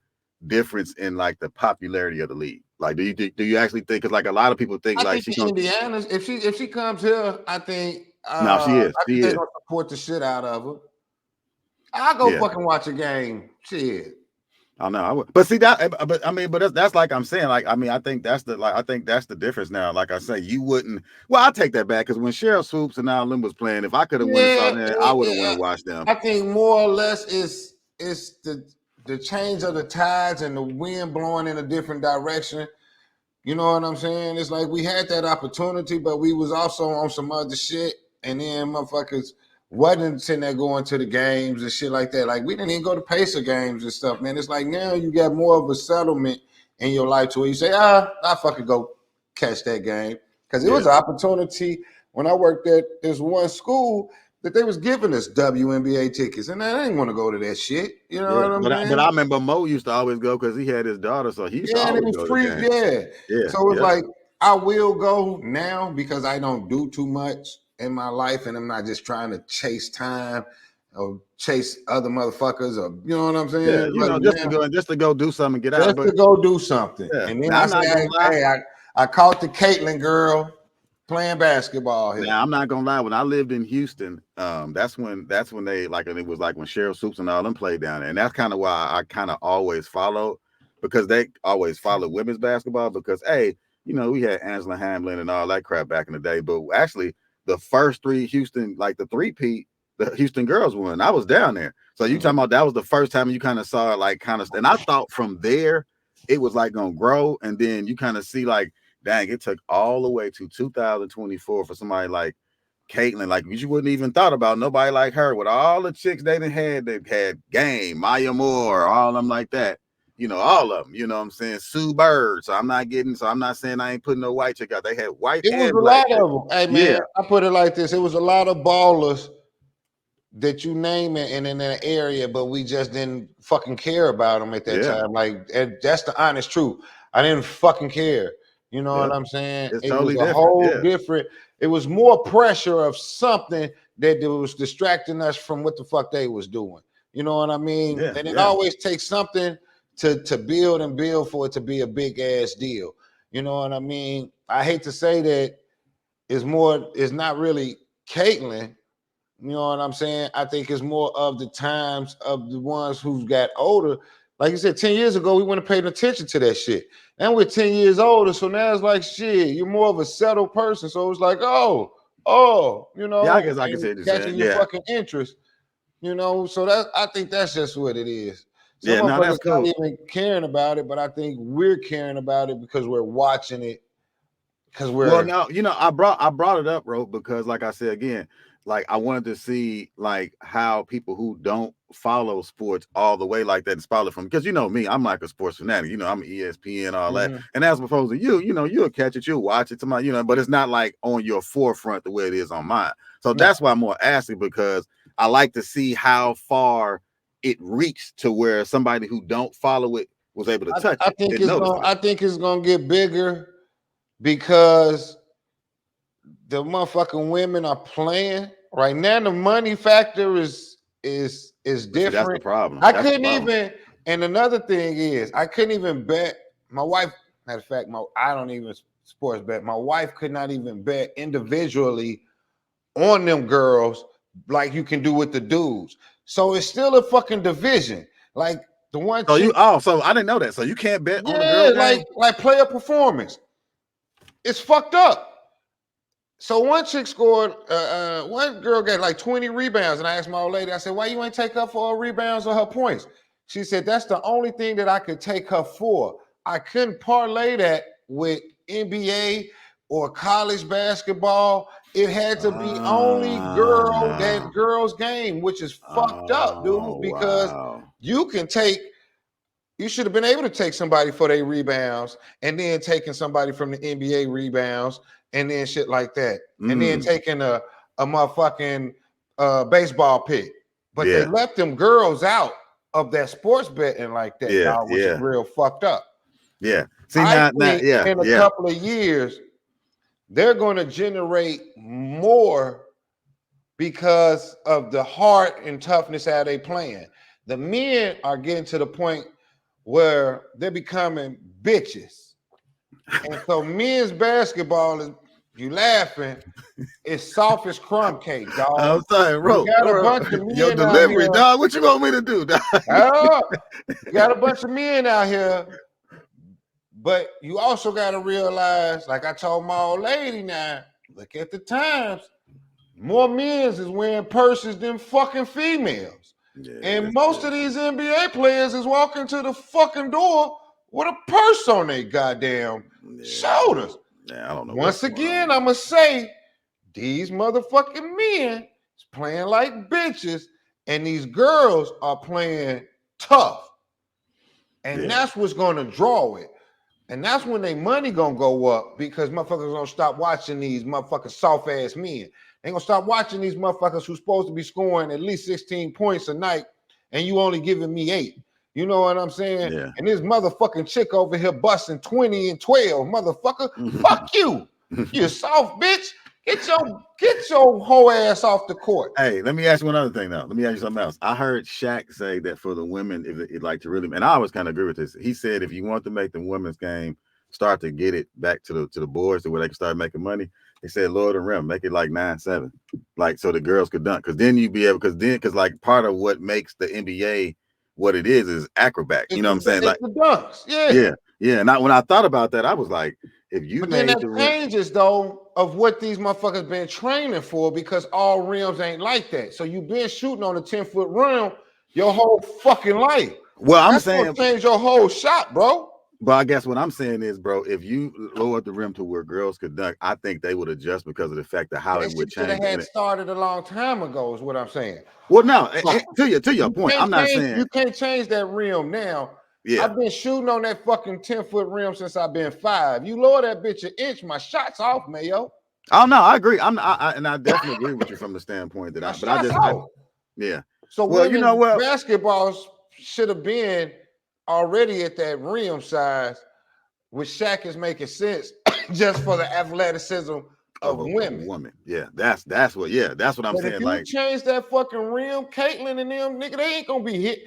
difference in like the popularity of the league? Like, do you actually think? Because like a lot of people think I like think she's the going. Indiana's if she comes here, I think No, she is. I She think they're is. gonna support the shit out of her. I'll go Yeah. fucking watch a game. Shit. I know. I would. But see that. But I mean, but that's like I'm saying. Like I mean, I think that's the difference now. Like I say, you wouldn't. Well, I take that back because when Cheryl Swoops and Al Lim was playing, if I could have went and saw Yeah, that, I would have went and watched them. I think more or less it's the change of the tides and the wind blowing in a different direction. You know what I'm saying? It's like we had that opportunity, but we was also on some other shit, and then motherfuckers wasn't sitting there going to the games and shit like that. Like we didn't even go to Pacer games and stuff, man. It's like now you got more of a settlement in your life to where you say, I fucking go catch that game. Because it was Yeah. an opportunity when I worked at this one school that they was giving us WNBA tickets, and I didn't want to go to that shit. You know Yeah, what I'm but I saying? remember Mo used to always go because he had his daughter, so he used to Yeah, and it always was go to the free. game. Yeah. Yeah, So it's yeah, like I will go now because I don't do too much in my life, and I'm not just trying to chase time or chase other motherfuckers, or you know what I'm saying. yeah. It's You like know, now just to go do something and get out. just to But go do something, yeah, and then now I I'm say, not gonna lie. hey, I caught the Caitlyn girl playing basketball here. Now I'm not gonna lie. When I lived in Houston, that's when they like, and it was like when Cheryl Swoops and all them played down there, and that's kind of why I kind of always followed because they always follow women's basketball because hey, you know, we had Angela Hamlin and all that crap back in the day, but actually the first three Houston, like the three-peat, the Houston girls won. I was down there, so you talking about that was the first time you kind of saw it, like kind of, and I thought from there it was like gonna grow, and then you kind of see like dang, it took all the way to 2024 for somebody like Caitlyn, like you wouldn't even thought about nobody like her with all the chicks they done had that had game, Maya Moore, all of them like that. You know, all of them, you know what I'm saying? Sue Bird. So I'm not saying I ain't putting no white chick out. They had white It was and a black lot chicks. of them. Hey Yeah, man, I put it like this: it was a lot of ballers that you name it and in that area, but we just didn't fucking care about them at that yeah, time. Like that's the honest truth. I didn't fucking care. You know yeah. what I'm saying? It's It was totally a different. whole Yeah, different. It was more pressure of something that was distracting us from what the fuck they was doing. You know what I mean? yeah, And it yeah. always takes something to build and build for it to be a big ass deal. You know what I mean? I hate to say that it's not really Caitlyn. You know what I'm saying? I think it's more of the times of the ones who got older. Like you said, 10 years ago, we wouldn't have paid attention to that shit. And we're 10 years older. So now it's like, shit, you're more of a settled person. So it's like, you Yeah, I know, guess I can and say the same. catching your Yeah, fucking interest, you know. So I think that's just what it is. Some yeah. No, motherfuckers that's cool. not even caring about it, but I think we're caring about it because we're watching it. Because Well, we're now you know I brought it up, bro, because like I said again, like I wanted to see like how people who don't follow sports all the way like that and follow from because you know me, I'm like a sports fanatic. You know, I'm ESPN, all that. Mhm. And as opposed to you, you know, you'll catch it, you'll watch it, somebody, you know, but it's not like on your forefront the way it is on mine. So No, that's why I'm more asking because I like to see how far it reached to where somebody who don't follow it was able to touch it and notice it. I think it's gonna get bigger because the motherfucking women are playing right now. The money factor is But see, that's the different. problem. I That's the couldn't problem. even. And another thing is, I couldn't even bet. My wife, matter of fact, I don't even sports bet. My wife could not even bet individually on them girls like you can do with the dudes. So it's still a fucking division. Like the one So chick, so I didn't know that. So you can't bet on a yeah, girl game. like player performance. It's fucked up. So one chick scored, one girl got like 20 rebounds, and I asked my old lady, I said, why you ain't take her for her rebounds or her points? She said, that's the only thing that I could take her for. I couldn't parlay that with NBA or college basketball. It had to be only that girl's game, which is fucked up, dude, because Wow. you can take, you should have been able to take somebody for their rebounds and then taking somebody from the NBA rebounds and then shit like that. And then taking a motherfucking baseball pick. But they left them girls out of that sports betting like that, dog, which is real fucked up. Yeah. See, I think in a couple of years, they're going to generate more because of the heart and toughness how they playing. The men are getting to the point where they're becoming bitches. And so men's basketball is, you laughing, it's soft as crumb cake, dog. I'm sorry, bro. You got a bunch of men your delivery, out here, dog. What you want me to do, dog? You got a bunch of men out here, but you also got to realize, like I told my old lady now, look at the times. More men's is wearing purses than fucking females. Yeah, and most of these NBA players is walking to the fucking door with a purse on their goddamn shoulders. Yeah, I don't know. Once again, I'm going to say these motherfucking men is playing like bitches and these girls are playing tough. And that's what's going to draw it. And that's when their money going to go up because motherfuckers going to stop watching these motherfucking soft-ass men. They gonna stop watching these motherfuckers who's supposed to be scoring at least 16 points a night, and you only giving me 8. You know what I'm saying? Yeah. And this motherfucking chick over here busting 20 and 12, motherfucker. Fuck you, you soft bitch. Get your whole ass off the court. Hey, let me ask you one other thing now. Let me ask you something else. I heard Shaq say that for the women, if it like to really, and I always kind of agree with this. He said if you want to make the women's game start to get it back to the boards to where they can start making money. They said lower the rim, make it like 9-7, like so the girls could dunk. Because then you'd be able, because like part of what makes the NBA what it is acrobat. You know what I'm saying? Like the dunks, yeah. And when I thought about that, I was like, if you made then that changes though of what these motherfuckers been training for, because all rims ain't like that. So you've been shooting on a 10-foot rim your whole fucking life. Well, that's gonna change your whole shot, bro. But I guess what I'm saying is, bro, if you lowered the rim to where girls could dunk, I think they would adjust because of the fact of how it would change. Should have had started a long time ago, is what I'm saying. Well, no, to your point, I'm not saying you can't change that rim now. Yeah, I've been shooting on that fucking 10-foot rim since I've been 5. You lower that bitch an inch, my shot's off, Mayo. Oh no, I agree. And I definitely agree with you from the standpoint that yeah. So well, you know what, basketballs should have been already at that rim size, which Shaq is making sense just for the athleticism of women. Yeah, that's what I'm saying. If you like change that fucking rim, Caitlyn and them, nigga, they ain't gonna be hit.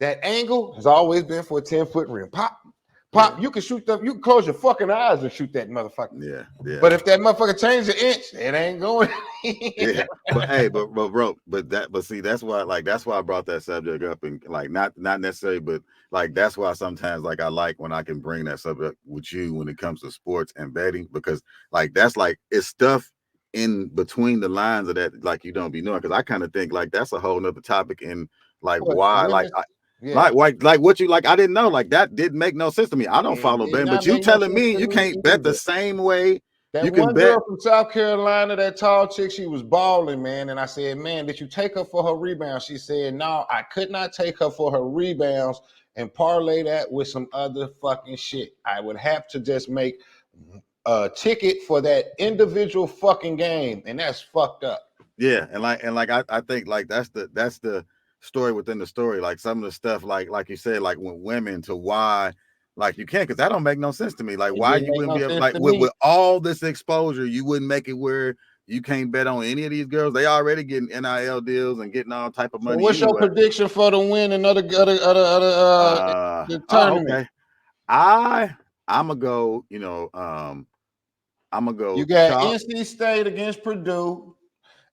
That angle has always been for a 10-foot rim. Pop. Yeah. You can shoot you can close your fucking eyes and shoot that motherfucker. Yeah. But if that motherfucker changes an inch, it ain't going. Yeah. But hey, but see, that's why I brought that subject up, and like not necessarily, but like that's why sometimes like I like when I can bring that subject with you when it comes to sports and betting, because like that's like it's stuff in between the lines of that like you don't be knowing, because I kind of think like that's a whole nother topic, and like why like like what you like I didn't know, like that didn't make no sense to me. I don't follow betting, but you telling me you can't bet the same way. That one girl from South Carolina, that tall chick, she was balling, man. And I said, man, did you take her for her rebounds? She said, no, I could not take her for her rebounds and parlay that with some other fucking shit. I would have to just make a ticket for that individual fucking game, and that's fucked up. Yeah, and I think like that's the story within the story. Like some of the stuff, like you said, like when women to why. Like you can't, because that don't make no sense to me. Like why you wouldn't be able, like with all this exposure, you wouldn't make it where you can't bet on any of these girls. They already getting NIL deals and getting all type of money. So what's your prediction for the win and the tournament? Okay. I'm gonna go. I'm gonna go You got chalk. NC State against Purdue,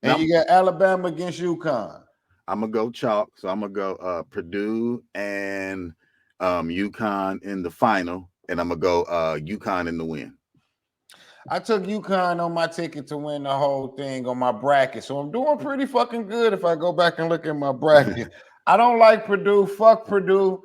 and Now you got Alabama against UConn. I'm gonna go chalk. So I'm gonna go Purdue and UConn in the final, and I'm gonna go UConn in the win. I took UConn on my ticket to win the whole thing on my bracket, so I'm doing pretty fucking good if I go back and look at my bracket. I don't like Purdue. Fuck Purdue.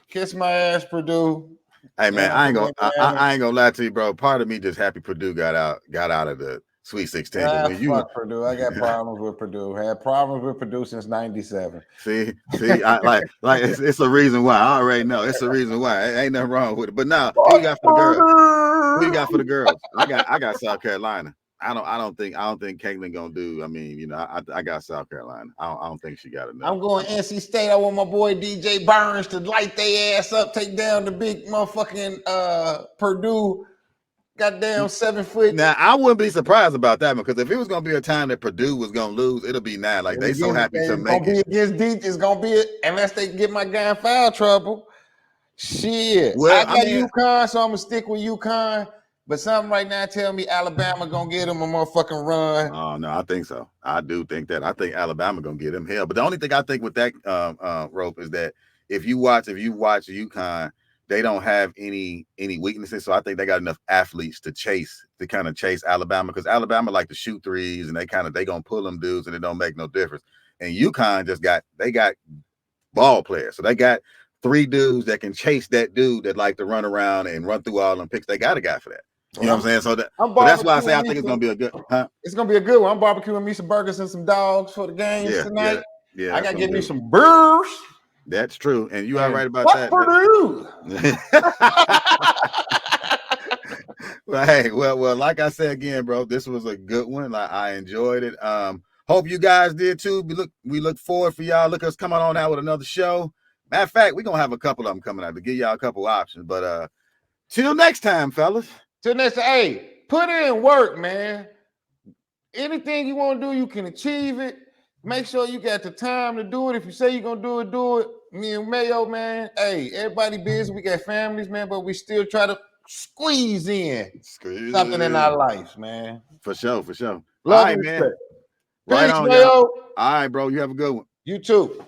Kiss my ass, Purdue. Hey man, Damn, I ain't gonna lie to you, bro. Part of me just happy Purdue got out of the Sweet 16 because when you fuck Purdue. I got problems with Purdue. Had problems with Purdue since '97. see, I like it's a reason why. I already know it's a reason why. Ain't nothing wrong with it. But now, who you got for the girls? Who you got for the girls? I got South Carolina. I don't think Caitlin gonna do. I mean, I got South Carolina. I don't think she got enough. I'm going NC State. I want my boy DJ Burns to light their ass up, take down the big motherfucking Purdue. Goddamn 7 foot. Now I wouldn't be surprised about that one because if it was gonna be a time that Purdue was gonna lose, it'll be now. Like they so happy to make it. Against Deep, it's gonna be unless they get my guy in foul trouble. Shit. Well, I got UConn, so I'm gonna stick with UConn. But something right now tell me Alabama gonna get them a motherfucking run. Oh no, I think so. I do think that. I think Alabama gonna get them hell. But the only thing I think with that Rope is that if you watch UConn, they don't have any weaknesses. So I think they got enough athletes to kind of chase Alabama because Alabama like to shoot threes and they gonna pull them dudes and it don't make no difference. And UConn they got ball players. So they got 3 dudes that can chase that dude that like to run around and run through all them picks. They got a guy for that. You know what I'm saying? So that's why I say I think it's gonna be a good. It's gonna be a good one. I'm barbecuing me some burgers and some dogs for the games tonight. Yeah. I gotta get me some burgers. That's true, and you are right about that. Purdue. Well, hey, well, like I said again, bro, this was a good one. I enjoyed it. Hope you guys did too. We look forward for y'all. Look us coming on out with another show. Matter of fact, we're gonna have a couple of them coming out to give y'all a couple options. But till next time, fellas. Till next time, hey, put in work, man. Anything you want to do, you can achieve it. Make sure you got the time to do it. If you say you're gonna do it, do it. Me and Mayo, man. Hey, everybody busy. We got families, man, but we still try to squeeze in something in our lives, man. For sure. Love All right, and man. respect. Right Peace, on, Mayo. y'all. All right, bro. You have a good one. You too.